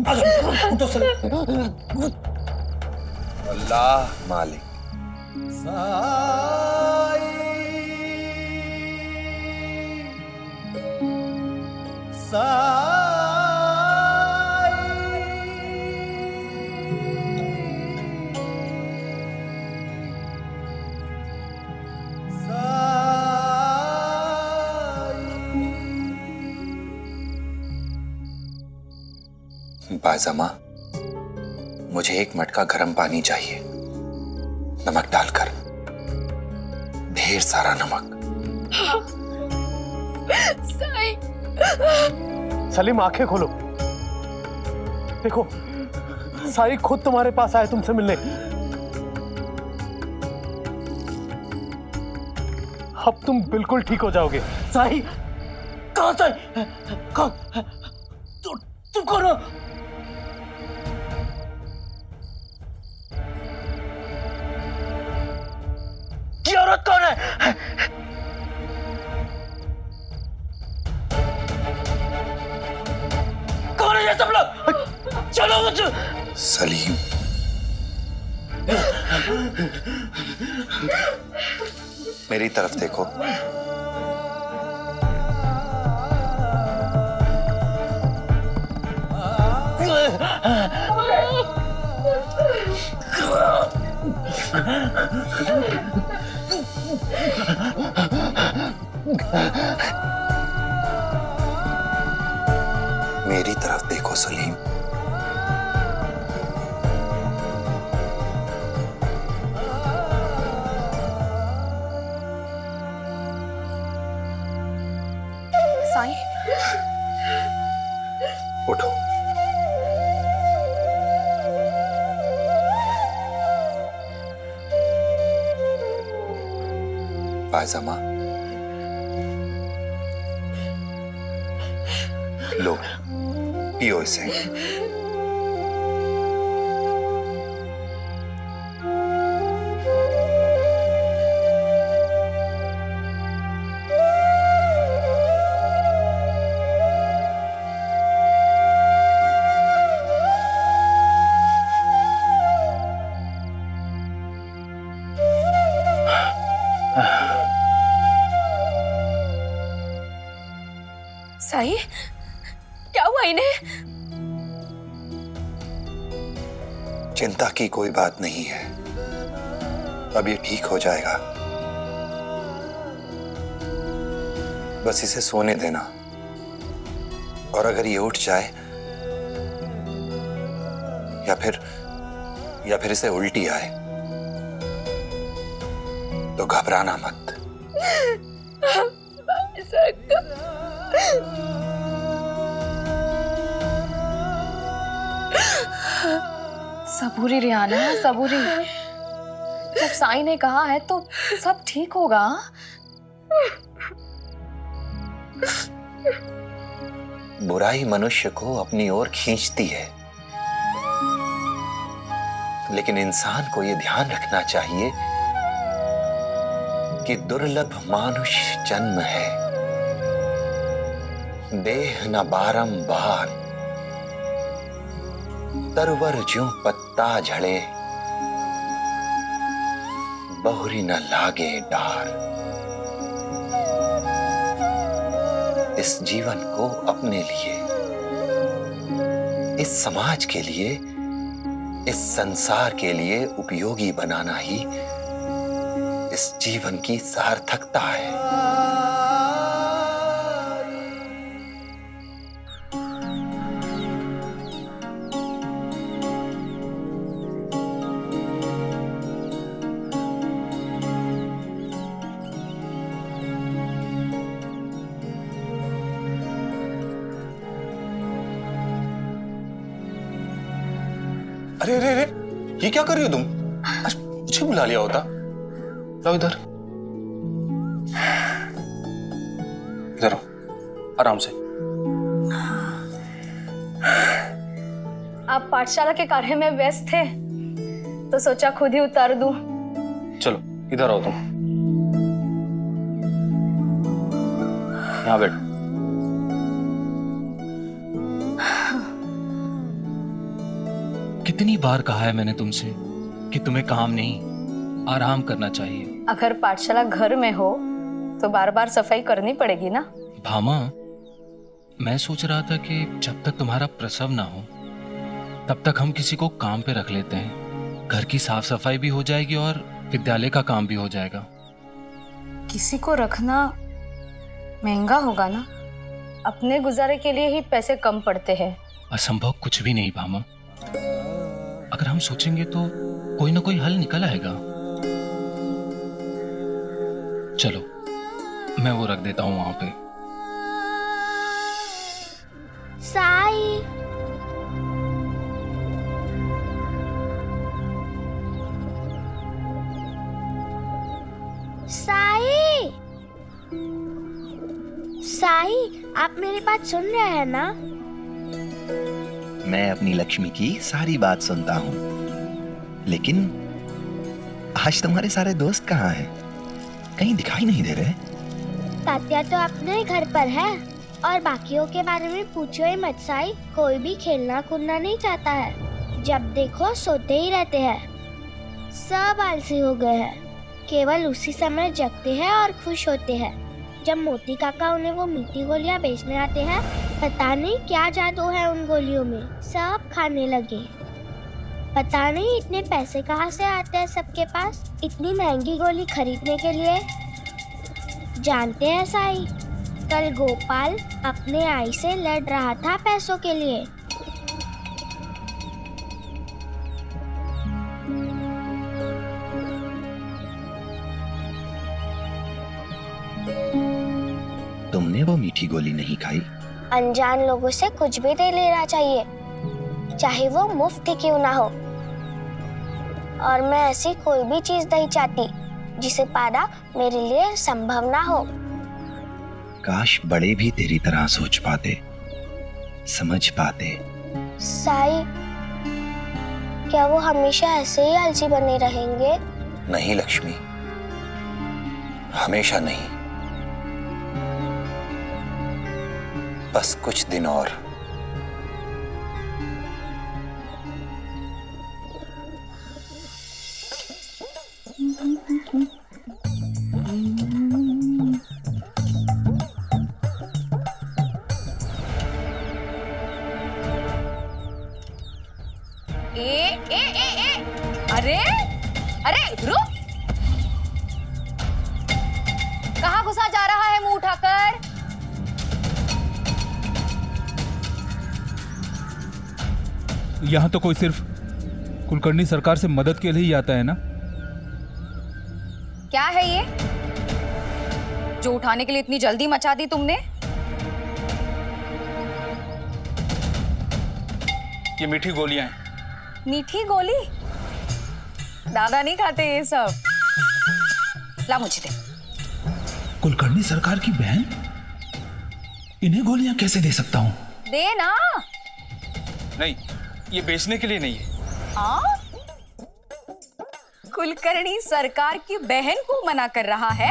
उठो सलीम। अल्लाह मालिक। बाज़मा, मुझे एक मटका गर्म पानी चाहिए, नमक डालकर, ढेर सारा नमक। साईं। सलीम आंखें खोलो, देखो साईं खुद तुम्हारे पास आए तुमसे मिलने। अब तुम बिल्कुल ठीक हो जाओगे। साईं, कहाँ साईं? तुम कौन हो? ये औरत कौन है? कौन है ये सब लोग? चलो मुझे। सलीम, मेरी तरफ देखो। मेरी तरफ देखो सलीम। साईं, उठो। बाज़मा, लो पियो इसे। साईं, क्या हुआ इन्हें? चिंता की कोई बात नहीं है, अब ये ठीक हो जाएगा। बस इसे सोने देना, और अगर ये उठ जाए या फिर इसे उल्टी आए तो घबराना मत। सबूरी रियाना, सबूरी। जब साईं ने कहा है तो सब ठीक होगा। बुराई मनुष्य को अपनी ओर खींचती है, लेकिन इंसान को यह ध्यान रखना चाहिए कि दुर्लभ मानुष जन्म है, देह न बारंबार, तरवर ज्यों पत्ता झड़े, बहुरी न लागे डार। इस जीवन को अपने लिए, इस समाज के लिए, इस संसार के लिए उपयोगी बनाना ही इस जीवन की सार्थकता है। अरे अरे अरे, ये क्या कर रही हो तुम? आज मुझे बुला लिया होता। लो इधर, इधर आओ, आराम से। आप पाठशाला के कार्य में व्यस्त थे तो सोचा खुद ही उतार दूं। चलो इधर आओ तुम, यहाँ बैठो। कितनी बार कहा है मैंने तुमसे कि तुम्हें काम नहीं, आराम करना चाहिए। अगर पाठशाला घर में हो तो बार बार सफाई करनी पड़ेगी ना। भामा, मैं सोच रहा था कि जब तक तुम्हारा प्रसव ना हो तब तक हम किसी को काम पे रख लेते हैं। घर की साफ सफाई भी हो जाएगी और विद्यालय का काम भी हो जाएगा। किसी को रखना महंगा होगा ना, अपने गुजारे के लिए ही पैसे कम पड़ते हैं। असंभव कुछ भी नहीं भामा, अगर हम सोचेंगे तो कोई ना कोई हल निकल आएगा। चलो मैं वो रख देता हूं वहां पे। साई, साई, साई, आप मेरी बात सुन रहे हैं ना? मैं अपनी लक्ष्मी की सारी बात सुनता हूँ, लेकिन आज तुम्हारे सारे दोस्त कहाँ हैं? कहीं दिखाई नहीं दे रहे। तात्या तो अपने घर पर है और बाकियों के बारे में पूछो ही मत साई। कोई भी खेलना कूदना नहीं चाहता है, जब देखो सोते ही रहते हैं। सब आलसी हो गए हैं, केवल उसी समय जगते हैं और खुश होते हैं जब मोती काका उन्हें वो मीठी गोलियां बेचने आते हैं। पता नहीं क्या जादू है उन गोलियों में, सब खाने लगे। पता नहीं इतने पैसे कहाँ से आते हैं सबके पास इतनी महंगी गोली खरीदने के लिए। जानते हैं साई, कल गोपाल अपने आई से लड़ रहा था पैसों के लिए। तुमने वो मीठी गोली नहीं खाई? अनजान लोगों से कुछ भी नहीं लेना चाहिए, चाहे वो मुफ्त ही क्यों ना हो। और मैं ऐसी कोई भी चीज नहीं चाहती जिसे पाना मेरे लिए संभव ना हो। काश बड़े भी तेरी तरह सोच पाते, समझ पाते। साई, क्या वो हमेशा ऐसे ही आलसी बने रहेंगे? नहीं लक्ष्मी, हमेशा नहीं, बस कुछ दिन और। अरे अरे रुक, कहाँ घुसा जा रहा है मुंह उठाकर? यहाँ तो कोई सिर्फ कुलकर्णी सरकार से मदद के लिए ही आता है ना। क्या है ये जो उठाने के लिए इतनी जल्दी मचा दी तुमने? ये मीठी गोलियां हैं। मीठी गोली? दादा नहीं खाते ये सब। ला मुझे दे। कुलकर्णी सरकार की बहन, इन्हें गोलियां कैसे दे सकता हूँ? दे ना। नहीं, ये बेचने के लिए नहीं है। हाँ? कुलकर्णी सरकार की बहन को मना कर रहा है,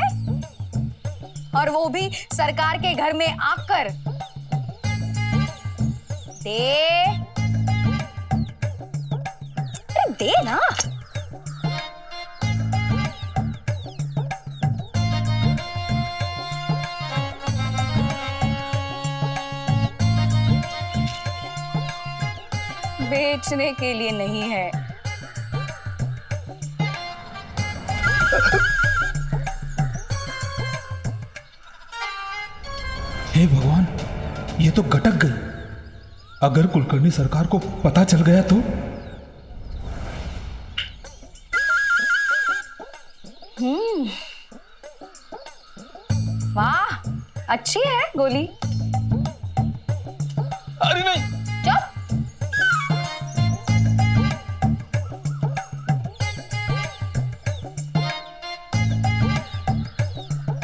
और वो भी सरकार के घर में आकर। दे, अरे दे ना। बेचने के लिए नहीं है। हे भगवान, ये तो गटक गई। अगर कुलकर्णी सरकार को पता चल गया तो? वाह, अच्छी है गोली। अरे नहीं। चुप।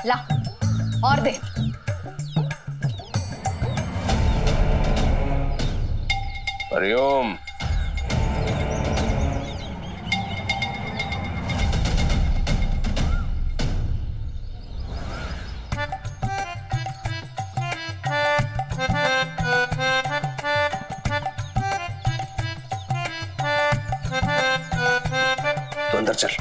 ला और दे। हरिओम। अंदर चल।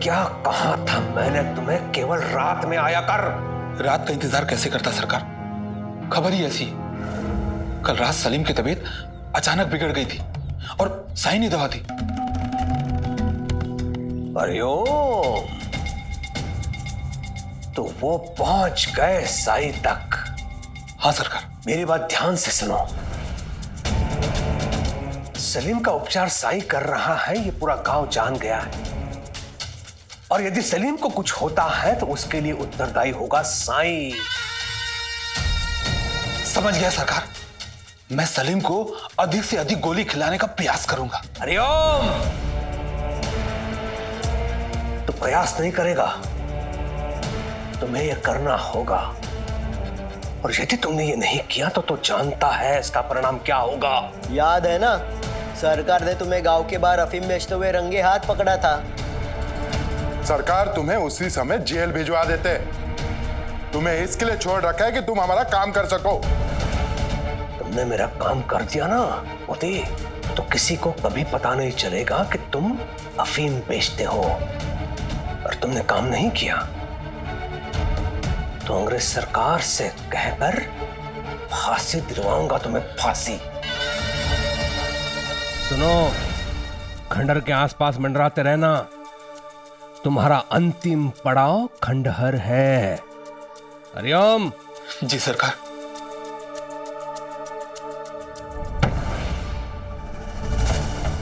क्या कहा था मैंने तुम्हें, केवल रात में आया कर। रात का इंतजार कैसे करता सरकार? खबर ही ऐसी है। कल रात सलीम की तबीयत अचानक बिगड़ गई थी और साई ने दवा दी। अरे ओ, तो वो पहुंच गए साई तक। हाँ सरकार। मेरी बात ध्यान से सुनो। सलीम का उपचार साई कर रहा है, ये पूरा गांव जान गया है। और यदि सलीम को कुछ होता है तो उसके लिए उत्तरदायी होगा साई। समझ गया सरकार। मैं सलीम को अधिक से अधिक गोली खिलाने का प्रयास करूंगा। अरे ओम, तो प्रयास नहीं करेगा, तुम्हें यह करना होगा। और यदि तुमने ये नहीं किया तो जानता है इसका परिणाम क्या होगा। याद है ना, सरकार ने तुम्हें गांव के बाहर अफीम बेचते हुए रंगे हाथ पकड़ा था। सरकार तुम्हें उसी समय जेल भिजवा देते। तुम्हें इसके लिए छोड़ रखा है कि तुम हमारा काम कर सको। तुमने मेरा काम कर दिया ना मोती, तो किसी को कभी पता नहीं चलेगा कि तुम अफीम बेचते हो। और तुमने काम नहीं किया तो अंग्रेज सरकार से कहकर फांसी दिलवाऊंगा तुम्हें, फांसी। सुनो, खंडहर के आसपास मंडराते रहना। तुम्हारा अंतिम पड़ाव खंडहर है। हरिओम। जी सरकार।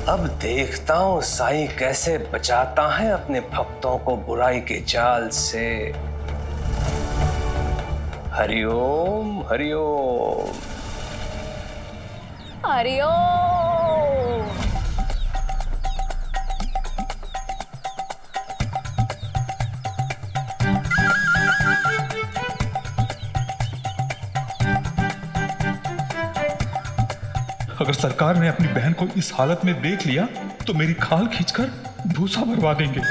अब देखता हूं साई कैसे बचाता है अपने भक्तों को बुराई के जाल से। हरिओम हरिओम हरिओम। अगर सरकार ने अपनी बहन को इस हालत में देख लिया तो मेरी खाल खींचकर भूसा भरवा देंगे।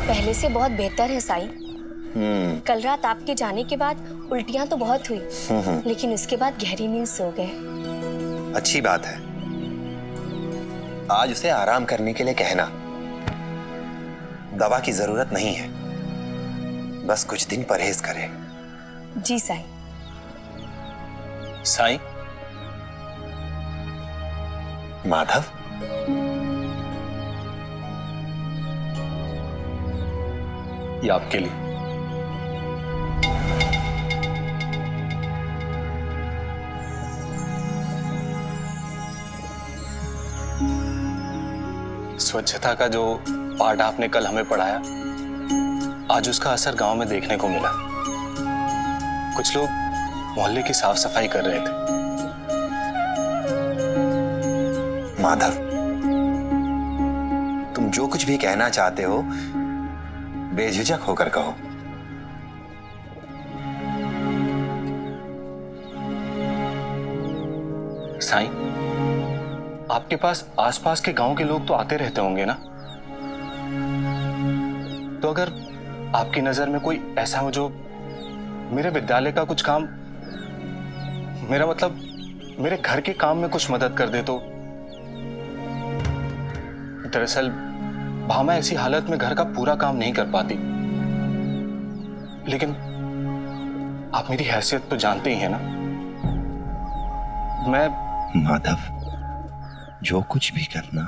पहले से बहुत बेहतर है साईं। कल रात आपके जाने के बाद उल्टियां तो बहुत हुई, लेकिन उसके बाद गहरी नींद सो गए। अच्छी बात है। आज उसे आराम करने के लिए कहना। दवा की जरूरत नहीं है, बस कुछ दिन परहेज करे। जी साईं। साईं। माधव, ये आपके लिए। स्वच्छता का जो पाठ आपने कल हमें पढ़ाया, आज उसका असर गांव में देखने को मिला। कुछ लोग मोहल्ले की साफ सफाई कर रहे थे। माधव, तुम जो कुछ भी कहना चाहते हो बेझिझक होकर कहो। साईं, आपके पास आसपास के गांव के लोग तो आते रहते होंगे ना? तो अगर आपकी नजर में कोई ऐसा हो जो मेरे विद्यालय का कुछ काम, मेरा मतलब मेरे घर के काम में कुछ मदद कर दे तो। दरअसल भामा ऐसी हालत में घर का पूरा काम नहीं कर पाती, लेकिन आप मेरी हैसियत तो जानते ही हैं ना। मैं माधव, जो कुछ भी करना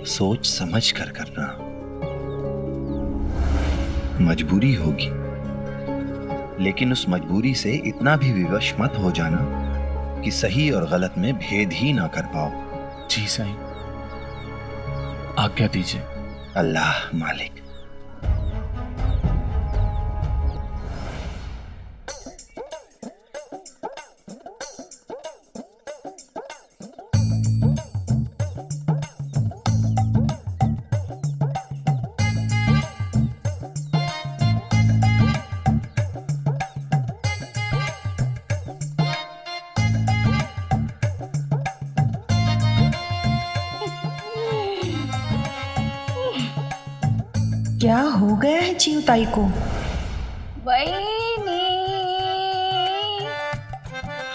सोच समझ कर करना। मजबूरी होगी, लेकिन उस मजबूरी से इतना भी विवश मत हो जाना कि सही और गलत में भेद ही ना कर पाओ। जी साईं, आज्ञा दीजिए। अल्लाह मालिक। क्या हो गया है चिवताई को? वहीनी।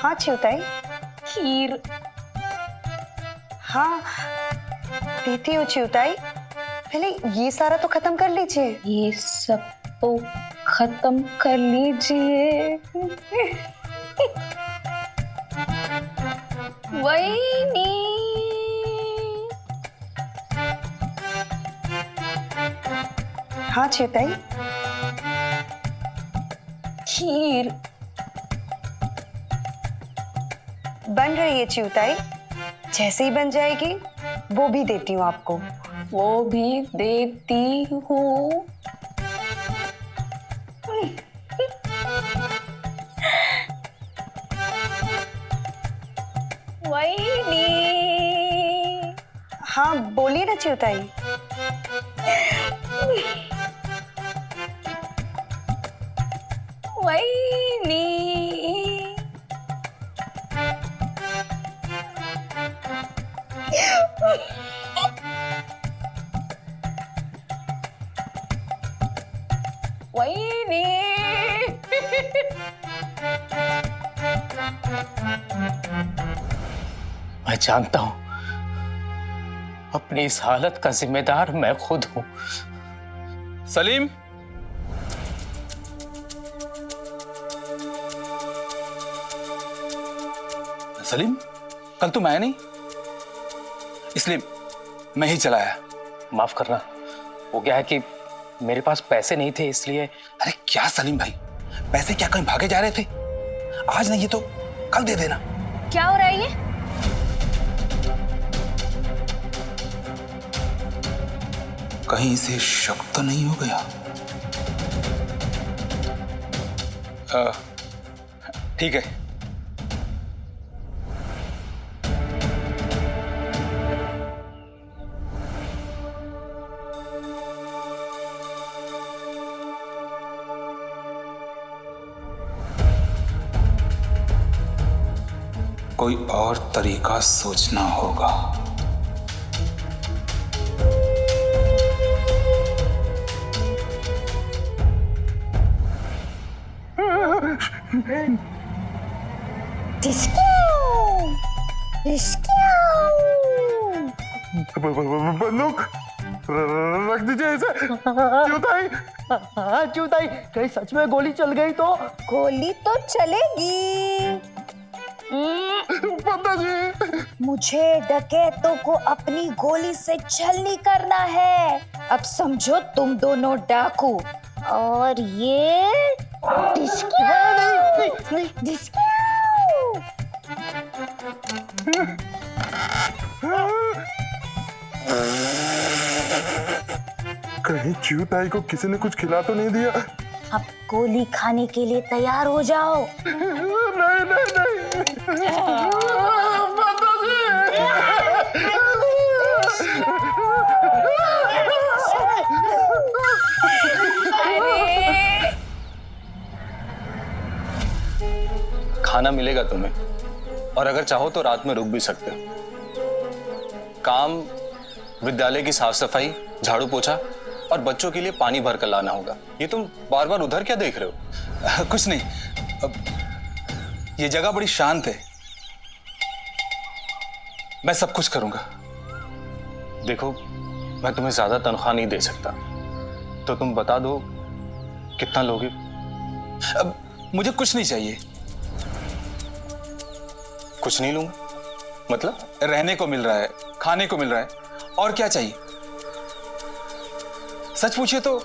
हाँ चिवताई। खीर। हाँ देती हूँ चिवताई, पहले ये सारा तो खत्म कर लीजिए। ये सब तो खत्म कर लीजिए। वहीनी। हाँ चिवताई। खीर बन रही है चिवताई, जैसे ही बन जाएगी वो भी देती हूँ आपको। वो भी देती हूँ। वहीनी। हाँ बोलिए ना चिवताई। वहीनी। वहीनी। मैं जानता हूं अपनी इस हालत का जिम्मेदार मैं खुद हूं। सलीम, सलीम, कल तुम आया नहीं, इसलिए मैं ही चला आया। माफ करना, वो क्या है कि मेरे पास पैसे नहीं थे इसलिए। अरे क्या सलीम भाई, पैसे क्या कहीं भागे जा रहे थे? आज नहीं तो कल दे देना। क्या हो रहा है ये? कहीं इसे शक तो नहीं हो गया? ठीक है। कोई और तरीका सोचना होगा। बंदूक रख दीजिए इसे। चिवताई। हाँ चिवताई, कहीं सच में गोली चल गई तो? गोली तो चलेगी। बंदा जी, मुझे डकैतों को अपनी गोली से छलनी करना है। अब समझो तुम दोनों डाकू और ये कहीं चिवताई को किसी ने कुछ खिला तो नहीं दिया? अब गोली खाने के लिए तैयार हो जाओ। नहीं नहीं नहीं। बंदा खाना मिलेगा तुम्हें, और अगर चाहो तो रात में रुक भी सकते हो। काम विद्यालय की साफ सफाई, झाड़ू पोछा और बच्चों के लिए पानी भर कर लाना होगा। ये तुम बार बार उधर क्या देख रहे हो? कुछ नहीं, अब ये जगह बड़ी शांत है, मैं सब कुछ करूंगा। देखो, मैं तुम्हें ज्यादा तनख्वाह नहीं दे सकता, तो तुम बता दो कितना लोगे? अब मुझे कुछ नहीं चाहिए। कुछ नहीं लूंगा मतलब? रहने को मिल रहा है, खाने को मिल रहा है, और क्या चाहिए? सच पूछिए तो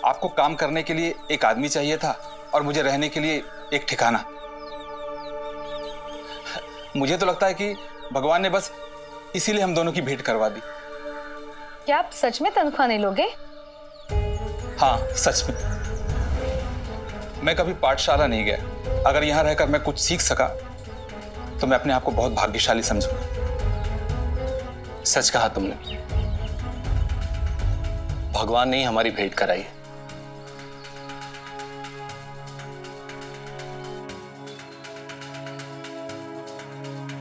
आपको काम करने के लिए एक आदमी चाहिए था और मुझे रहने के लिए एक ठिकाना। मुझे तो लगता है कि भगवान ने बस इसीलिए हम दोनों की भेंट करवा दी। क्या आप सच में तनख्वाह नहीं लोगे? हाँ, सच में। मैं कभी पाठशाला नहीं गया। अगर यहां रहकर मैं कुछ सीख सका तो मैं अपने आप को बहुत भाग्यशाली समझूंगा। सच कहा तुमने, भगवान ने ही हमारी भेंट कराई है।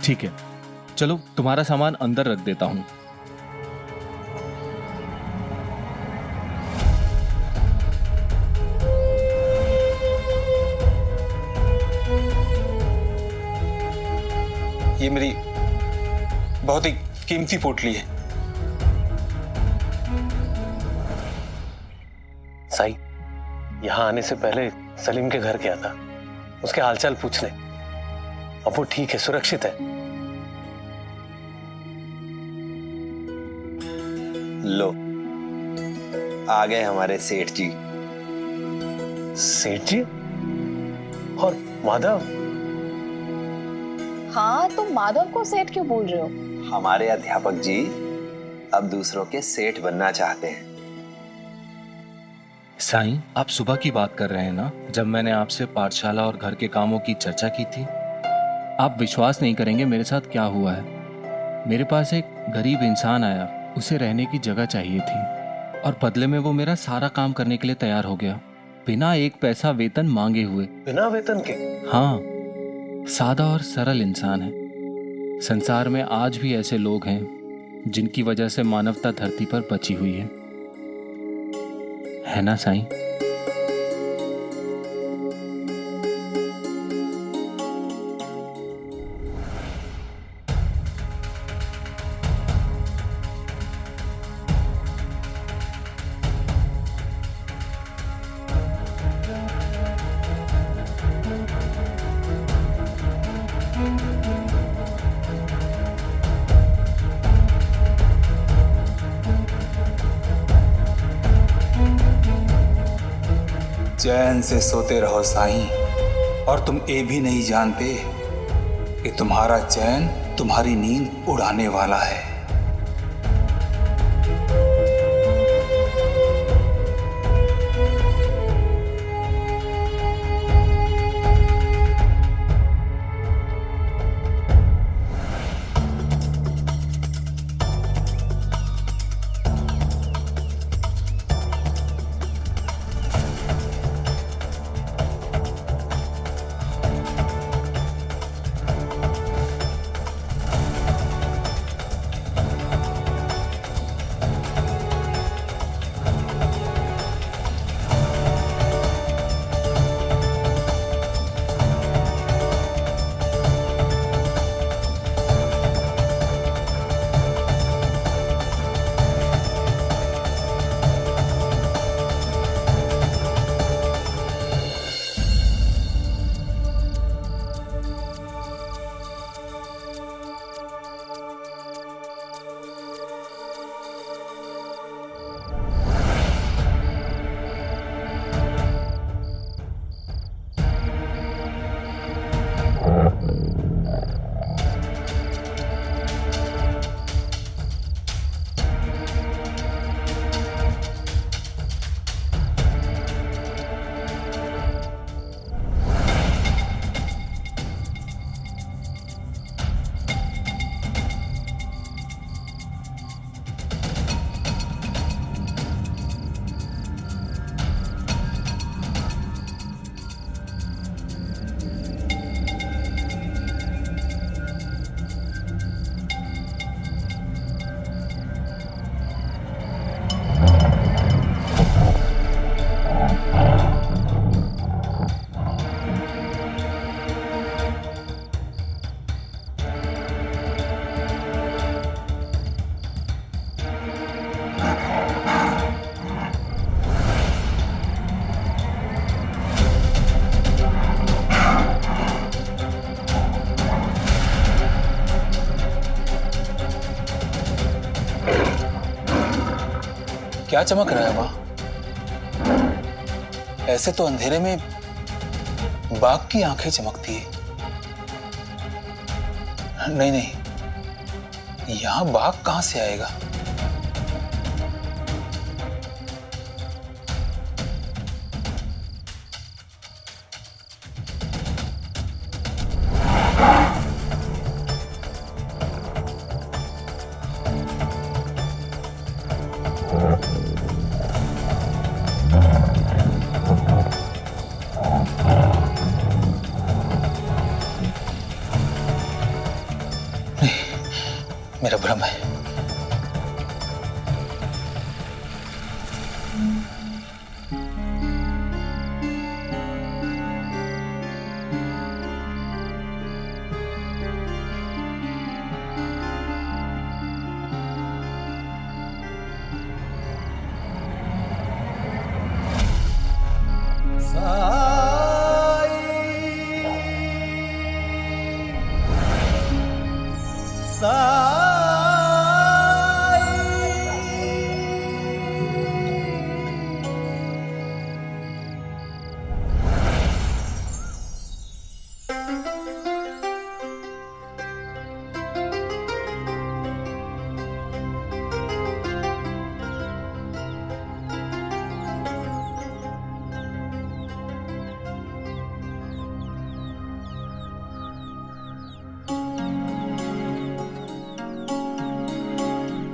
ठीक है, चलो तुम्हारा सामान अंदर रख देता हूं। ये मेरी बहुत ही कीमती पोटली है। साई, यहाँ आने से पहले सलीम के घर गया था, उसके हालचाल पूछने। अब वो ठीक है, सुरक्षित है। लो, आ गए हमारे सेठ जी। सेठ जी और माधव? हाँ, तुम माधव को सेठ क्यों बोल रहे हो? हमारे अध्यापक जी अब दूसरों के सेठ बनना चाहते हैं। साईं, आप सुबह की बात कर रहे हैं ना, जब मैंने आपसे पाठशाला और घर के कामों की चर्चा की थी। आप विश्वास नहीं करेंगे मेरे साथ क्या हुआ है। मेरे पास एक गरीब इंसान आया, उसे रहने की जगह चाहिए थी और बदले में वो मेरा सारा काम करने के लिए तैयार हो गया, बिना एक पैसा वेतन मांगे हुए। बिना वेतन के? हाँ, सादा और सरल इंसान है। संसार में आज भी ऐसे लोग हैं जिनकी वजह से मानवता धरती पर बची हुई है ना साईं? चैन से सोते रहो साईं, और तुम ये भी नहीं जानते कि तुम्हारा चैन तुम्हारी नींद उड़ाने वाला है। क्या चमक रहा है वहां? ऐसे तो अंधेरे में बाघ की आंखें चमकती है। नहीं नहीं, यहाँ बाघ कहाँ से आएगा? मेरा भ्रम है।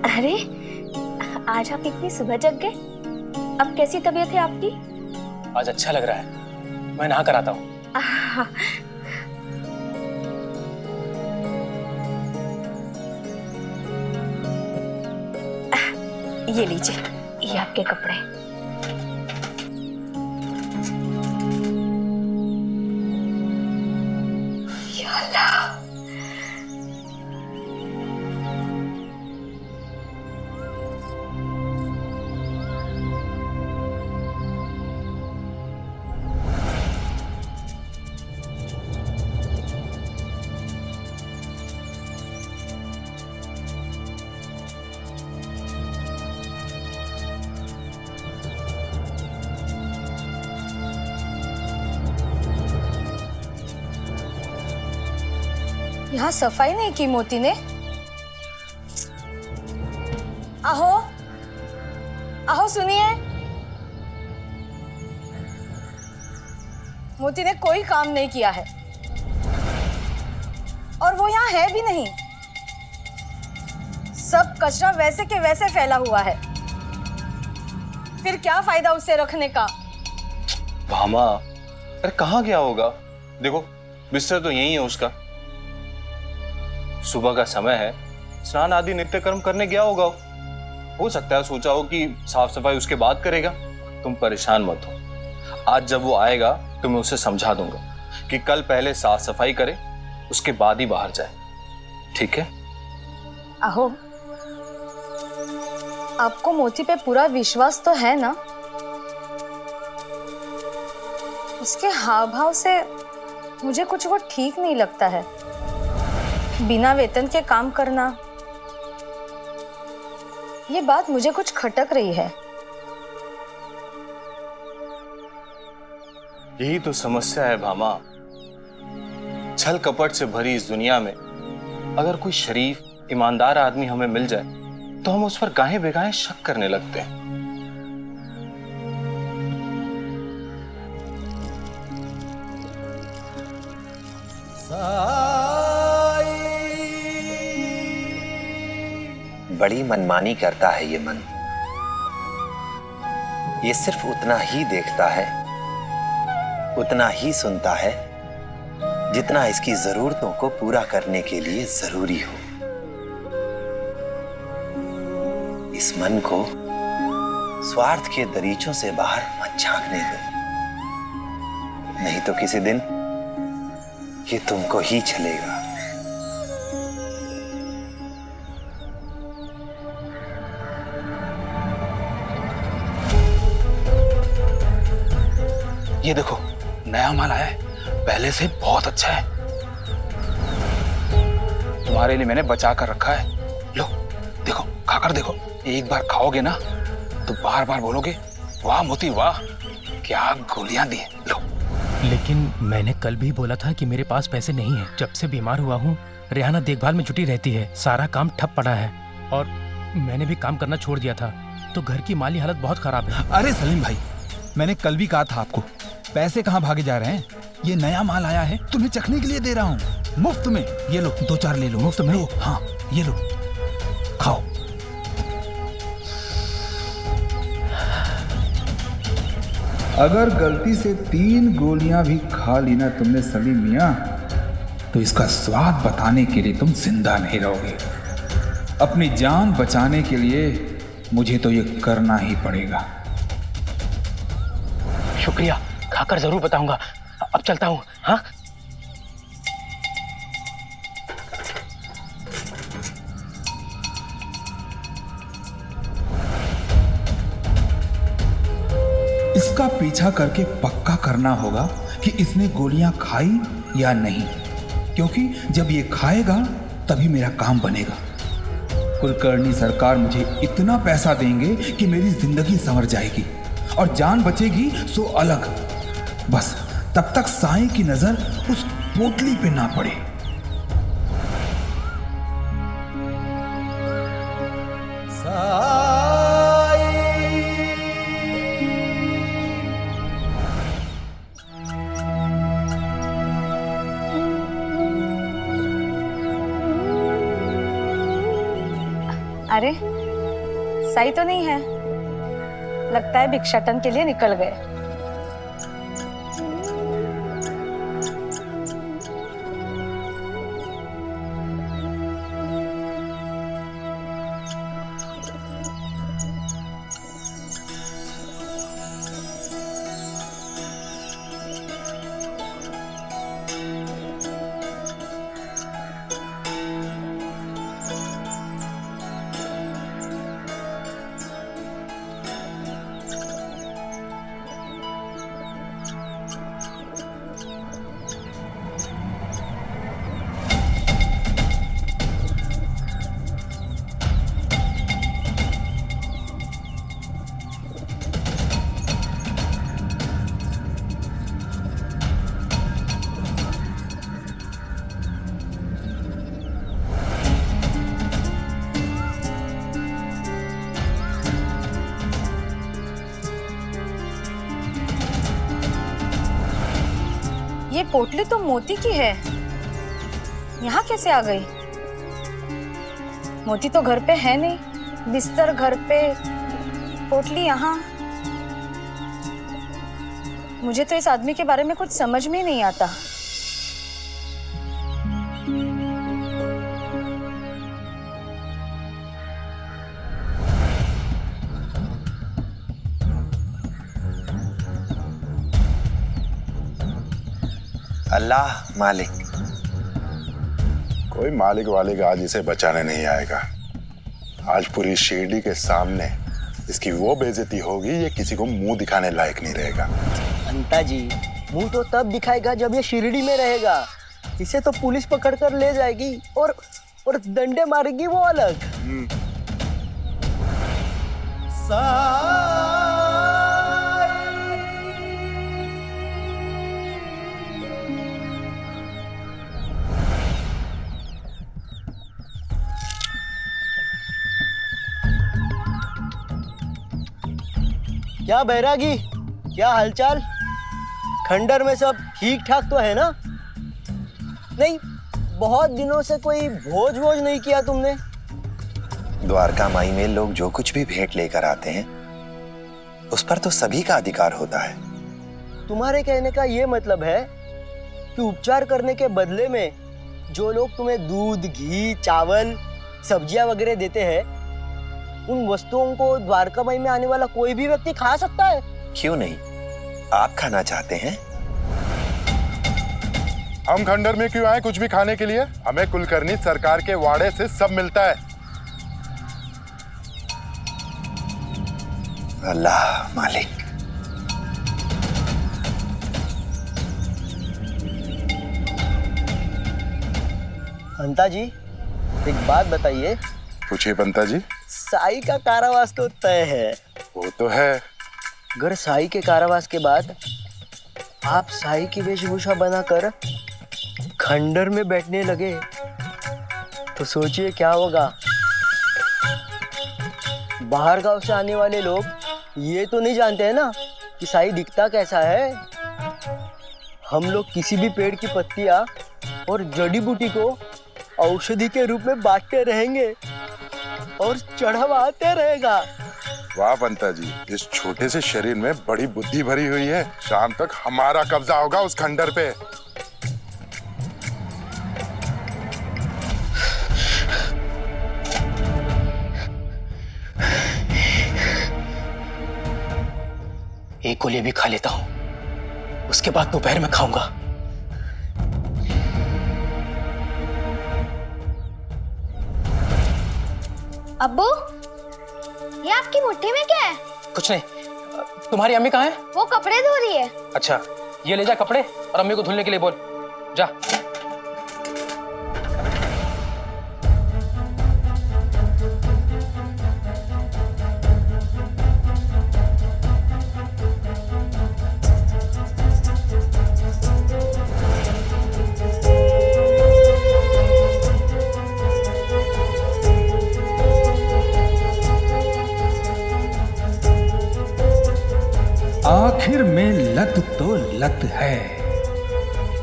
अरे आज आप इतनी सुबह जग गए? अब कैसी तबीयत है आपकी? आज अच्छा लग रहा है, मैं नहा कर आता हूँ। ये लीजिए, ये आपके कपड़े। या अल्लाह। यहाँ सफाई नहीं की मोती ने। आहो आहो सुनिए, मोती ने कोई काम नहीं किया है और वो यहाँ है भी नहीं। सब कचरा वैसे के वैसे फैला हुआ है, फिर क्या फायदा उसे रखने का। भामा, अरे कहाँ गया होगा? देखो बिस्तर तो यही है उसका। सुबह का समय है, स्नान आदि नित्य कर्म करने गया होगा। हो सकता है सोचा हो कि साफ सफाई उसके बाद करेगा। तुम परेशान मत हो, आज जब वो आएगा तो मैं उसे समझा दूंगा कि कल पहले साफ सफाई करे, उसके बाद ही बाहर जाए। ठीक है? आहो, आपको मोती पे पूरा विश्वास तो है ना? उसके हाव भाव से मुझे कुछ वो ठीक नहीं लगता है। बिना वेतन के काम करना, ये बात मुझे कुछ खटक रही है। यही तो समस्या है भामा। छल कपट से भरी इस दुनिया में अगर कोई शरीफ ईमानदार आदमी हमें मिल जाए तो हम उस पर गाहे बेगाहे शक करने लगते हैं। बड़ी मनमानी करता है ये मन। ये सिर्फ उतना ही देखता है, उतना ही सुनता है जितना इसकी जरूरतों को पूरा करने के लिए जरूरी हो। इस मन को स्वार्थ के दरीचों से बाहर मत झांकने दो, नहीं तो किसी दिन ये तुमको ही छलेगा। ये देखो नया माल आया है, पहले से बहुत अच्छा है। तुम्हारे लिए मैंने बचा कर रखा है। लो देखो, खाकर देखो। एक बार खाओगे ना तो बार बार बोलोगे वाह मोती वाह, क्या गोलियां दी। लो। लेकिन मैंने कल भी बोला था कि मेरे पास पैसे नहीं है। जब से बीमार हुआ हूँ रेहाना देखभाल में जुटी रहती है, सारा काम ठप पड़ा है और मैंने भी काम करना छोड़ दिया था, तो घर की माली हालत बहुत खराब है। अरे सलीम भाई, मैंने कल भी कहा था आपको, पैसे कहाँ भागे जा रहे हैं? ये नया माल आया है, तुम्हें चखने के लिए दे रहा हूँ मुफ्त में। ये लो 2-4 ले लो मुफ्त में। लो, हाँ ये लो, खाओ। अगर गलती से 3 गोलियां भी खा ली ना तुमने सलीम मियां, तो इसका स्वाद बताने के लिए तुम जिंदा नहीं रहोगे। अपनी जान बचाने के लिए मुझे तो ये करना ही पड़ेगा। शुक्रिया, खाकर जरूर बताऊंगा। अब चलता हूँ। हाँ, इसका पीछा करके पक्का करना होगा कि इसने गोलियां खाई या नहीं, क्योंकि जब ये खाएगा तभी मेरा काम बनेगा। कुलकर्णी सरकार मुझे इतना पैसा देंगे कि मेरी जिंदगी संवर जाएगी और जान बचेगी सो अलग। बस तब तक साईं की नजर उस पोटली पे ना पड़े। अरे साई तो नहीं है, लगता है भिक्षाटन के लिए निकल गए। ये पोटली तो मोती की है, यहाँ कैसे आ गई? मोती तो घर पे है नहीं, बिस्तर घर पे, पोटली यहाँ। मुझे तो इस आदमी के बारे में कुछ समझ में ही नहीं आता। अल्लाह मालिक। कोई मालिक वालिक आज इसे बचाने नहीं आएगा। आज पूरी शिरडी के सामने इसकी वो बेइज्जती होगी, ये किसी को मुंह दिखाने लायक नहीं रहेगा। अंता जी, मुंह तो तब दिखाएगा जब ये शिरडी में रहेगा। इसे तो पुलिस पकड़ कर ले जाएगी और डंडे मारेगी वो अलग। क्या बैरागी, क्या हालचाल? खंडर में सब ठीक ठाक तो है ना? नहीं, बहुत दिनों से कोई भोज वोज नहीं किया तुमने। द्वारका माई में लोग जो कुछ भी भेंट लेकर आते हैं उस पर तो सभी का अधिकार होता है। तुम्हारे कहने का ये मतलब है कि उपचार करने के बदले में जो लोग तुम्हें दूध, घी, चावल, सब्जियां वगैरह देते हैं, उन वस्तुओं को द्वारका माई में आने वाला कोई भी व्यक्ति खा सकता है? क्यों नहीं, आप खाना चाहते हैं? हम खंडर में क्यों आए कुछ भी खाने के लिए? हमें कुलकर्णी सरकार के वाड़े से सब मिलता है। अल्लाह मालिक। अंता जी, एक बात बताइए। पूछिए पंता जी। साई का कारावास तो तय है। वो तो है। अगर साई के कारावास के बाद आप साई की वेशभूषा बनाकर खंडर में बैठने लगे तो सोचिए क्या होगा। बाहर गांव से आने वाले लोग ये तो नहीं जानते हैं ना कि साई दिखता कैसा है। हम लोग किसी भी पेड़ की पत्तियां और जड़ी बूटी को औषधि के रूप में बांटते रहेंगे और चढ़ावाते रहेगा। वाह बंता जी, इस छोटे से शरीर में बड़ी बुद्धि भरी हुई है। शाम तक हमारा कब्जा होगा उस खंडर पे। एक गोली भी खा लेता हूं, उसके बाद दोपहर में खाऊंगा। अब्बू, ये आपकी मुट्ठी में क्या है? कुछ नहीं। तुम्हारी अम्मी कहाँ है? वो कपड़े धो रही है। अच्छा, ये ले जा कपड़े और अम्मी को धुलने के लिए बोल। जा। आखिर में लत तो लत है,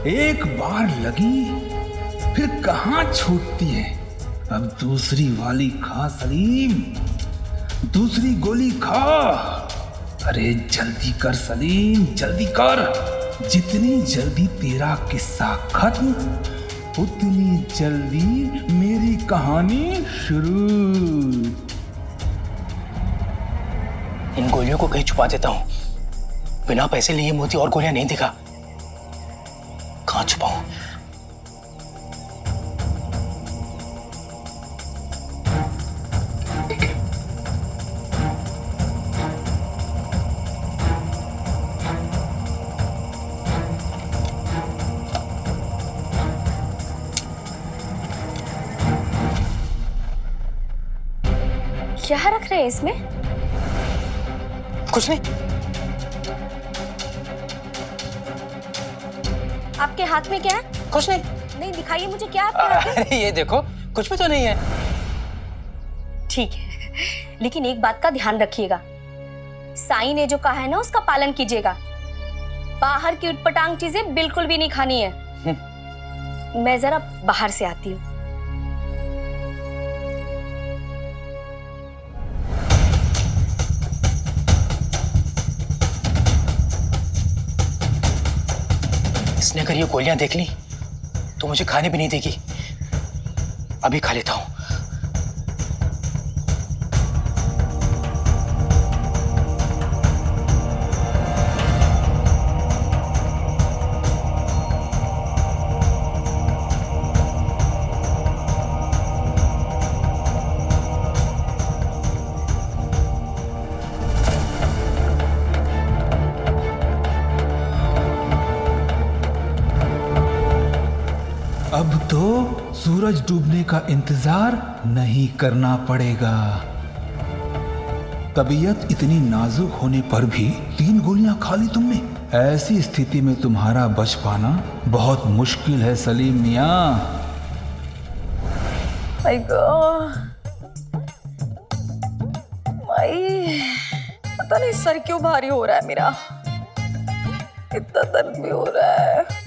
एक बार लगी फिर कहां छूटती है। अब दूसरी वाली खा सलीम, दूसरी गोली खा। अरे जल्दी कर सलीम, जल्दी कर। जितनी जल्दी तेरा किस्सा खत्म, उतनी जल्दी मेरी कहानी शुरू। इन गोलियों को कहीं छुपा देता हूं। बिना पैसे लिए मोती और गोलियां नहीं दिखा। कहां छुपाऊं? क्या रख रहे हैं इसमें? कुछ नहीं। आपके हाथ में क्या है? कुछ नहीं। नहीं दिखाइए मुझे, क्या आपके हाथ में? अरे ये देखो, कुछ भी तो नहीं है। ठीक है, लेकिन एक बात का ध्यान रखिएगा। साईं ने जो कहा है ना, उसका पालन कीजिएगा। बाहर की उटपटांग चीजें बिल्कुल भी नहीं खानी है। मैं जरा बाहर से आती हूँ। इसने अगर ये गोलियां देख ली तो मुझे खाने भी नहीं देगी। अभी खा लेता हूं। अब तो सूरज डूबने का इंतजार नहीं करना पड़ेगा। तबीयत इतनी नाजुक होने पर भी 3 गोलियां खा ली तुमने। ऐसी स्थिति में तुम्हारा बच पाना बहुत मुश्किल है सलीम मियां। पता नहीं सर क्यों भारी हो रहा है मेरा, इतना दर्द भी हो रहा है।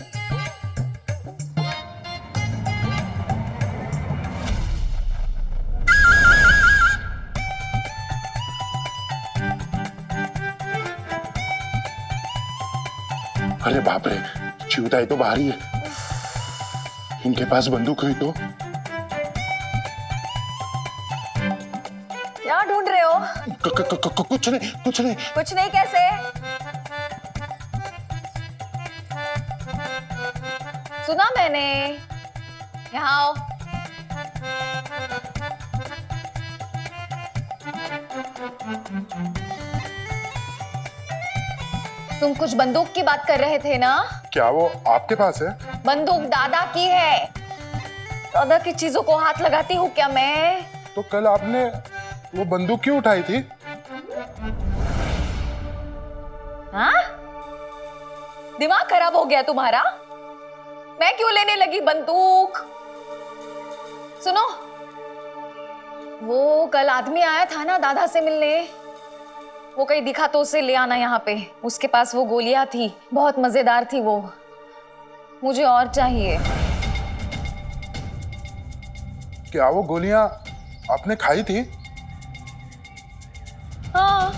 अरे बाप रे, चिवताई तो बाहर ही है। इनके पास बंदूक हुई तो? क्या ढूंढ रहे हो? कुछ नहीं, कुछ नहीं। कुछ नहीं कैसे? सुना मैंने। यहाँ आओ। तुम कुछ बंदूक की बात कर रहे थे ना? क्या वो आपके पास है? बंदूक दादा की है। दादा की चीजों को हाथ लगाती हूँ क्या मैं? तो कल आपने वो बंदूक क्यों उठाई थी? हाँ? दिमाग खराब हो गया तुम्हारा? मैं क्यों लेने लगी बंदूक? सुनो, वो कल आदमी आया था ना दादा से मिलने, वो कहीं दिखा तो उसे ले आना यहाँ पे। उसके पास वो गोलियां थी, बहुत मजेदार थी वो। मुझे और चाहिए। क्या वो गोलियां आपने खाई थी? हाँ।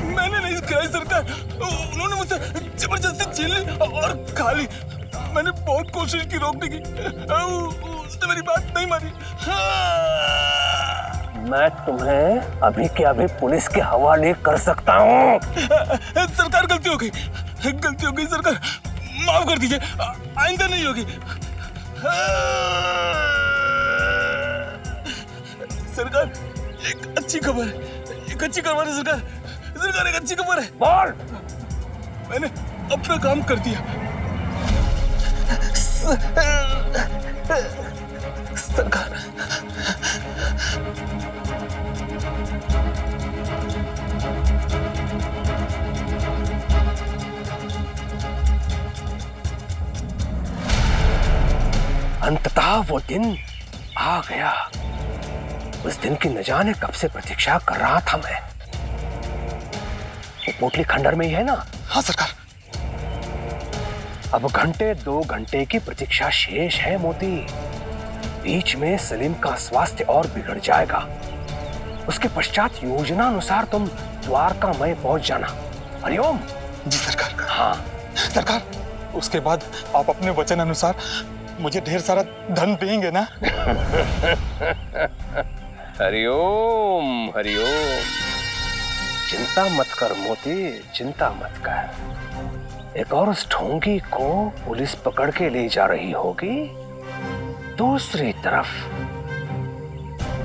मैंने नहीं खाई सरकार, उन्होंने मुझसे जबरदस्ती छीन ली और खा ली। मैंने बहुत कोशिश की रोकने की, उसने मेरी बात नहीं मानी। मैं तुम्हें अभी के अभी पुलिस के हवाले कर सकता हूँ। सरकार गलती हो गई सरकार, माफ कर दीजिए, आइंदा नहीं होगी। सरकार एक अच्छी खबर है सरकार, एक अच्छी खबर है। बोल। मैंने अपना काम कर दिया सरकार। अंततः वो दिन आ गया। उस दिन की न जाने कब से प्रतीक्षा कर रहा था मैं। वो पोटली खंडर में ही है ना? हाँ सरकार। अब घंटे 2 घंटे की प्रतीक्षा शेष है मोती। बीच में सलीम का स्वास्थ्य और बिगड़ जाएगा। उसके पश्चात योजना अनुसार तुम द्वारका में पहुंच जाना। हरिओम। जी सरकार। हाँ सरकार, उसके बाद आप अपने वचन अनुसार मुझे ढेर सारा धन देंगे ना? हरिओम हरिओम। चिंता मत कर मोती, चिंता मत कर। एक और उस ढोंगी को पुलिस पकड़ के ले जा रही होगी। दूसरी तरफ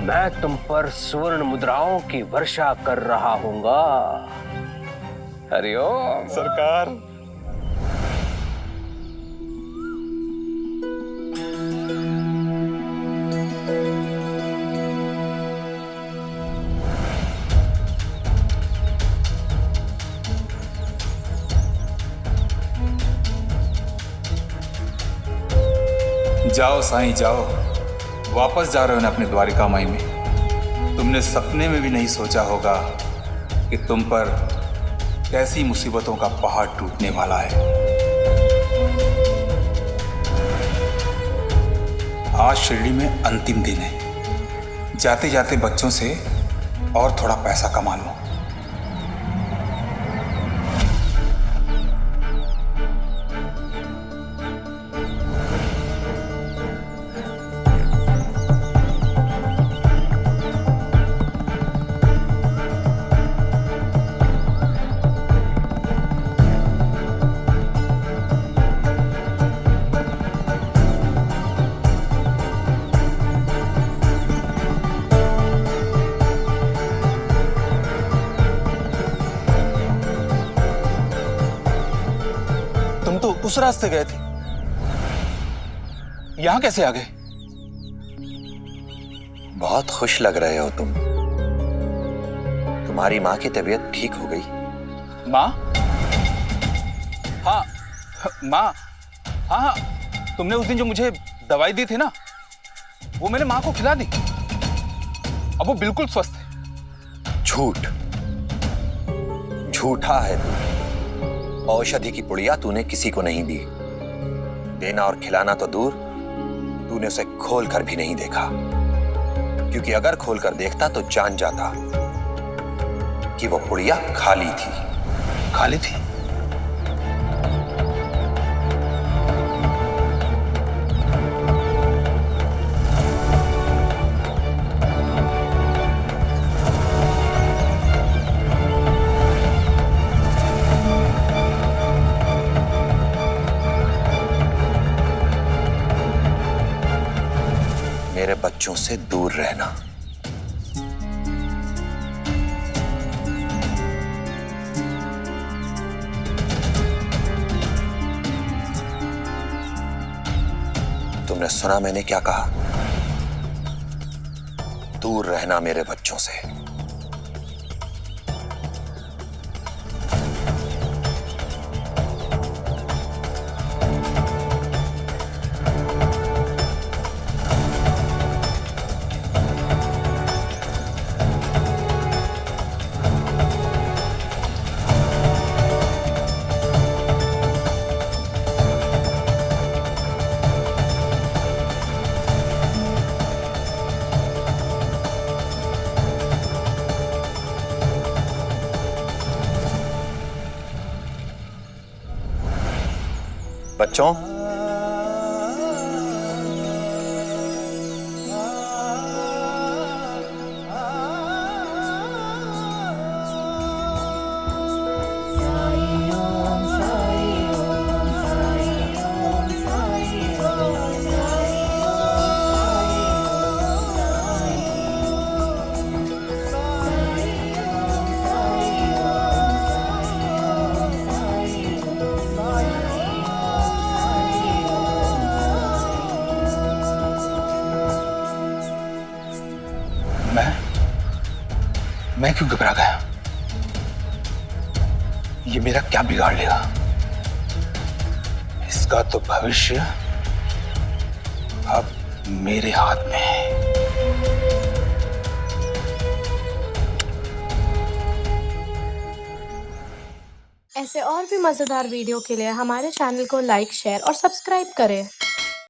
मैं तुम पर स्वर्ण मुद्राओं की वर्षा कर रहा हूंगा। हरिओम। सरकार। जाओ साईं जाओ, वापस जा रहे हो ना अपने द्वारिका माई में। तुमने सपने में भी नहीं सोचा होगा कि तुम पर कैसी मुसीबतों का पहाड़ टूटने वाला है। आज शिरडी में अंतिम दिन है। जाते जाते बच्चों से और थोड़ा पैसा कमा लो। उस रास्ते गए थे, यहां कैसे आ गए? बहुत खुश लग रहे हो तुम। तुम्हारी माँ की तबीयत ठीक हो गई? माँ? हाँ माँ, हाँ तुमने उस दिन जो मुझे दवाई दी थी ना, वो मैंने माँ को खिला दी। अब वो बिल्कुल स्वस्थ है। झूठा है तू। औषधि की पुड़िया तूने किसी को नहीं दी। देना और खिलाना तो दूर, तूने उसे खोल कर भी नहीं देखा। क्योंकि अगर खोल कर देखता तो जान जाता कि वो पुड़िया खाली थी। खाली थी? मेरे बच्चों से दूर रहना। तुमने सुना मैंने क्या कहा? दूर रहना मेरे बच्चों से। बच्चों, मैं क्यों घबरा गया? ये मेरा क्या बिगाड़ लेगा? इसका तो भविष्य अब मेरे हाथ में है। ऐसे और भी मजेदार वीडियो के लिए हमारे चैनल को लाइक, शेयर और सब्सक्राइब करें।